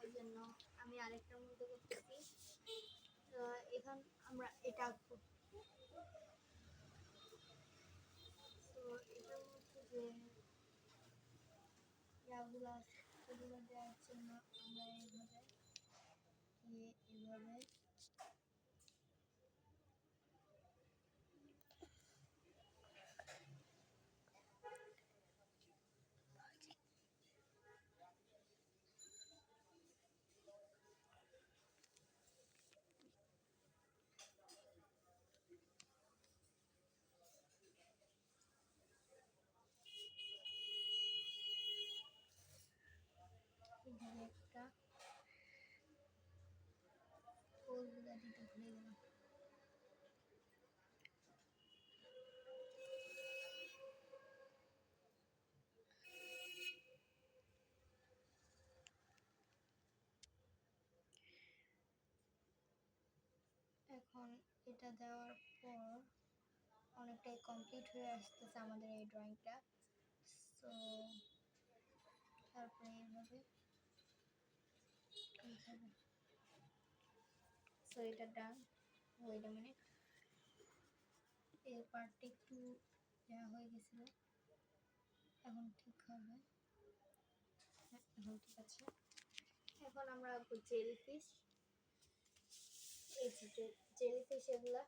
ওই জন্য আমি আরেকটার মধ্যে করতেছি। এখন আমরা এটা আঁকবো। তো এটার মধ্যে যে ইয়াগুলো আছে সেগুলো দেওয়ার জন্য আমরা এইভাবে এভাবে একটা ফুলগুলো দিতে ভুলে গেলাম। এখন এটা দেওয়ার পর অনেকটাই কমপ্লিট হয়ে আসতেছে আমাদের এই ড্রয়িংটা। সো তারপরে এইভাবে সো এটা ডান। ওয়েট আ মিনিট, এই পার্টটা একটু দেওয়া হয়ে গেছিল, এখন ঠিক হবে। হ্যাঁ, এখন ঠিক আছে। এখন আমরা জেলিফিশ, এই যে জেলিফিশ এগুলা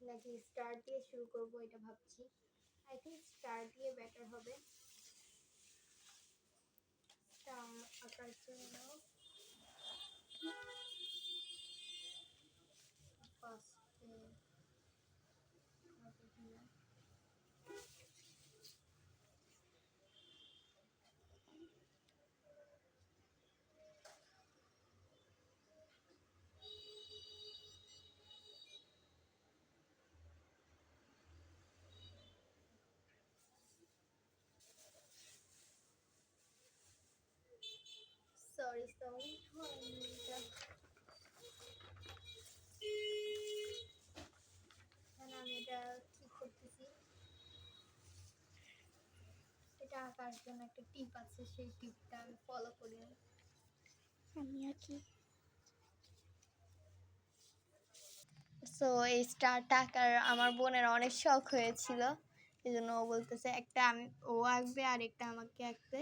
নাকি স্টার দিয়ে শুরু করব এটা ভাবছি। আই থিঙ্ক স্টার দিয়ে বেটার হবে। স্টার আঁকার জন্য ফার্স্টে সরি আমি এটা ঠিক করতেছি। এটা আঁকার জন্য একটা টিপ আছে, সেই টিপটা আমি ফলো করি। আমি আঁকি। সো এই স্টারটা আঁকার আমার বোনের অনেক শখ হয়েছিল, এই জন্য ও বলতেছে একটা ও আঁকবে আর একটা আমাকে আঁকতে।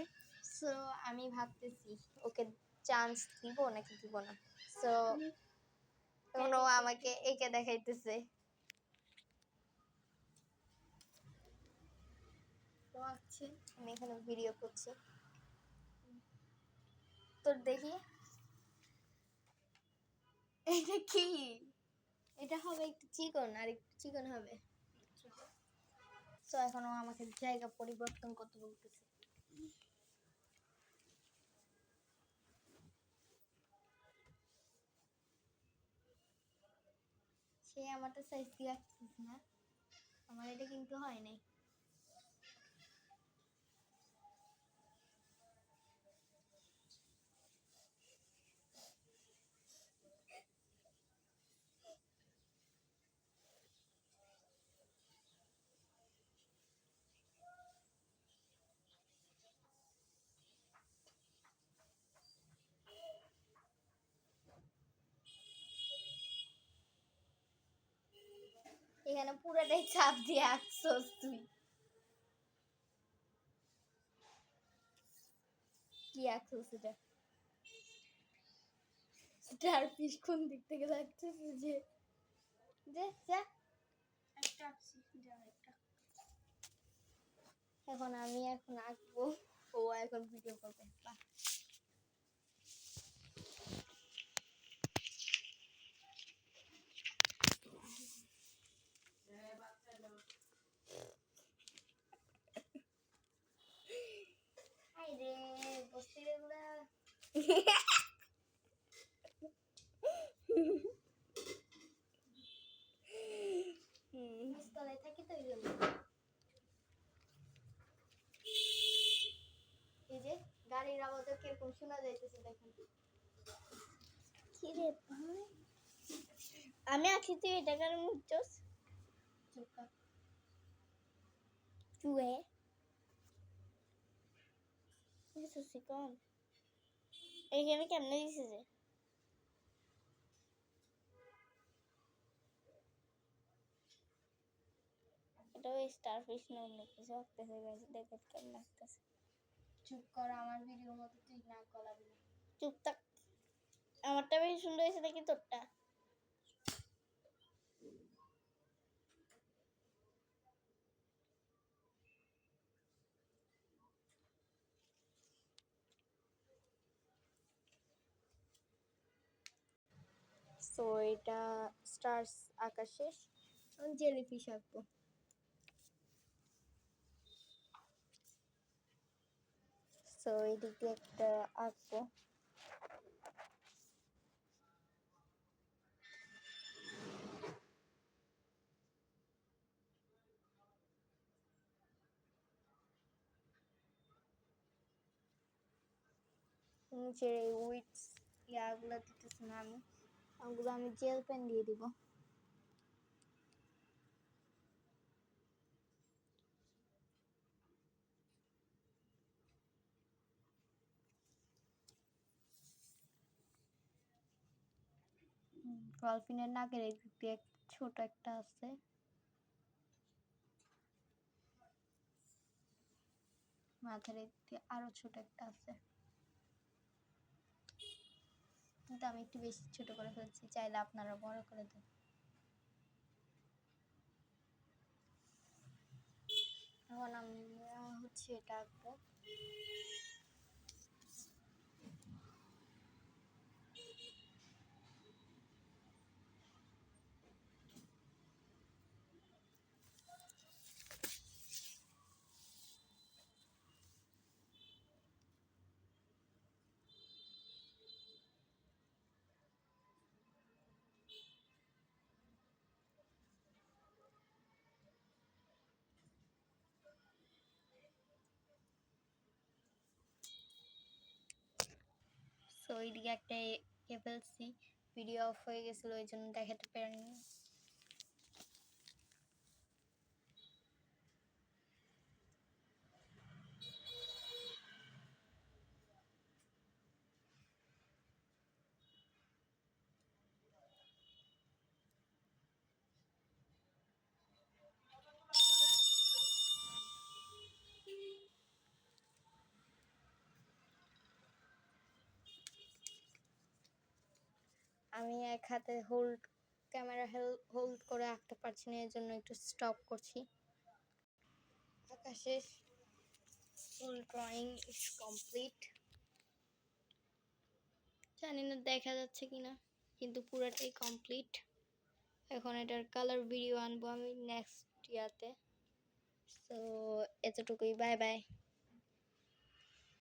সো আমি ভাবতেছি ওকে চান্স দিব নাকি দিব না। সো এখন ও আমাকে এঁকে দেখাইতেছে। ও আঁকছে, আমি এখানে ভিডিও করছি। তোর দেখি এটা কি, এটা হবে একটু চিকন, আর একটু চিকন হবে। সো এখন ও আমাকে জায়গা পরিবর্তন করতে বলতেছে। সে আমারটা সাইজ দিয়ে রাখছিস না, আমার এটা কিন্তু হয় নাই। এখানে পুরোটাই চাপ দিয়ে আঁকছস তুই। কি আঁকছস এটা? স্টার ফিশ কোন দিক থেকে লাগছে যে যে যা একটা আঁকছি, যা একটা। এখন আমি আঁকবো, ও এখন ভিডিও করবে। বাহ, হাই রে বসতে এগুলা তলায় থাকি তো এই যে গাড়ির আওয়াজও কিরকম শোনা যাইতেছে দেখেন। কি রে ভাই, আমি আছি, তুই এটা কেন মুছছস? চুয়ে এসে কম এইখানে কেমনে দিছে যে এটা ওই স্টারফিশ না অন্য কিছু আঁকতেছে গাইস, দেখে কেমন লাগতেছে। চুপ কর, আমার ভিডিওর মতো তুই না কলাবি। চুপ থাক, আমারটা বেশি সুন্দর হয়েছে নাকি তোরটা? সো এটা স্টার্স আকাশে জেলিফিশ আঁকবো। সো এদিকে একটা আঁকবো। নিচে উইথস ইয়াগুলো দিতেছি না আমি, ওগুলো আমি জেল পেন দিয়ে দিব। ডলফিনের নাকের দিকে ছোট একটা আছে, মাথার দিকে আরো ছোট একটা আছে, কিন্তু আমি একটু বেশি ছোট করে ফেলছি, চাইলে আপনারা বড় করে দেন। এখন আমরা হচ্ছে এটা আঁকবো। সো এইদিকে একটা এঁকে ফেলছি, ভিডিও অফ হয়ে গেছিলো ওই জন্য দেখাতে পারিনি। আমি এক হাতে ক্যামেরা হোল্ড করে আঁকতে পারছি না, এর জন্য একটু স্টপ করছি। আকাশের ফুল ড্রয়িং ইজ কমপ্লিট। জানি না দেখা যাচ্ছে কিনা, কিন্তু পুরোটাই কমপ্লিট। এখন এটার কালার ভিডিও আনবো আমি নেক্সট ইয়াতে। সো এতটুকুই, বাই বাই।